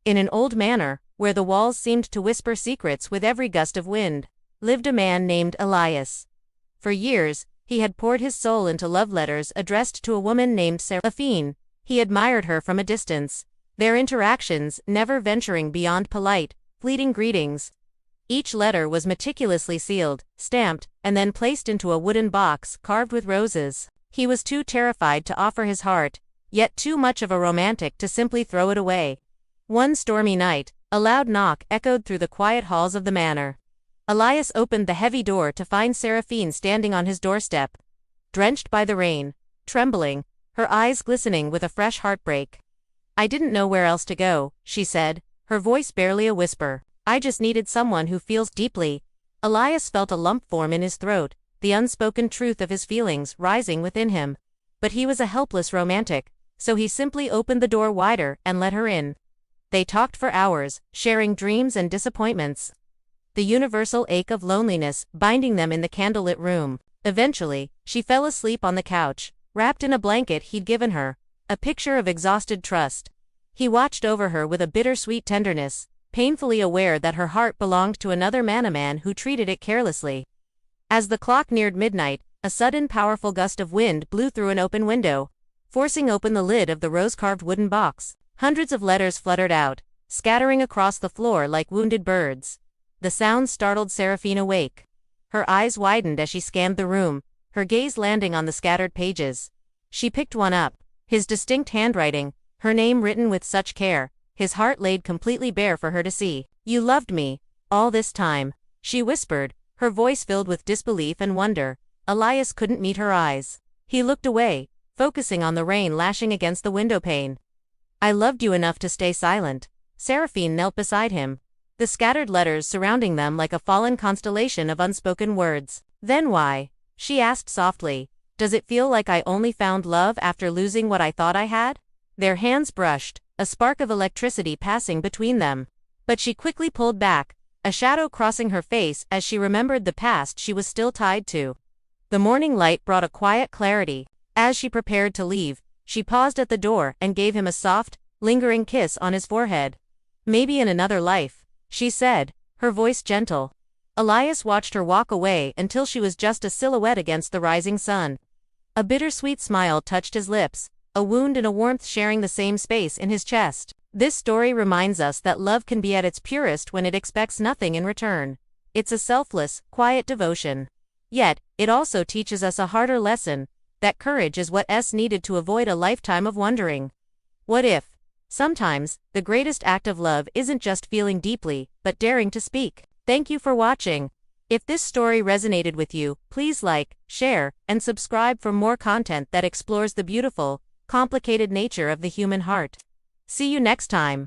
In an old manor, where the walls seemed to whisper secrets with every gust of wind, lived a man named Elias. For years, he had poured his soul into love letters addressed to a woman named Seraphine. He admired her from a distance, their interactions never venturing beyond polite, fleeting greetings. Each letter was meticulously sealed, stamped, and then placed into a wooden box carved with roses. He was too terrified to offer his heart, yet too much of a romantic to simply throw it away. One stormy night, a loud knock echoed through the quiet halls of the manor. Elias opened the heavy door to find Seraphine standing on his doorstep, drenched by the rain, trembling, her eyes glistening with a fresh heartbreak. "I didn't know where else to go," she said, her voice barely a whisper. "I just needed someone who feels deeply." Elias felt a lump form in his throat, the unspoken truth of his feelings rising within him. But he was a helpless romantic, so he simply opened the door wider and let her in. They talked for hours, sharing dreams and disappointments, the universal ache of loneliness binding them in the candlelit room. Eventually, she fell asleep on the couch, wrapped in a blanket he'd given her, a picture of exhausted trust. He watched over her with a bittersweet tenderness, painfully aware that her heart belonged to another man, a man who treated it carelessly. As the clock neared midnight, a sudden powerful gust of wind blew through an open window, forcing open the lid of the rose-carved wooden box. Hundreds of letters fluttered out, scattering across the floor like wounded birds. The sound startled Seraphine awake. Her eyes widened as she scanned the room, her gaze landing on the scattered pages. She picked one up, his distinct handwriting, her name written with such care, his heart laid completely bare for her to see. "You loved me, all this time," she whispered, her voice filled with disbelief and wonder. Elias couldn't meet her eyes. He looked away, focusing on the rain lashing against the windowpane. "I loved you enough to stay silent." Seraphine knelt beside him, the scattered letters surrounding them like a fallen constellation of unspoken words. "Then why?" she asked softly. "Does it feel like I only found love after losing what I thought I had?" Their hands brushed, a spark of electricity passing between them. But she quickly pulled back, a shadow crossing her face as she remembered the past she was still tied to. The morning light brought a quiet clarity. As she prepared to leave, she paused at the door and gave him a soft, lingering kiss on his forehead. "Maybe in another life," she said, her voice gentle. Elias watched her walk away until she was just a silhouette against the rising sun. A bittersweet smile touched his lips, a wound and a warmth sharing the same space in his chest. This story reminds us that love can be at its purest when it expects nothing in return. It's a selfless, quiet devotion. Yet, it also teaches us a harder lesson, that courage is what's needed to avoid a lifetime of wondering. What if? Sometimes, the greatest act of love isn't just feeling deeply, but daring to speak. Thank you for watching. If this story resonated with you, please like, share, and subscribe for more content that explores the beautiful, complicated nature of the human heart. See you next time.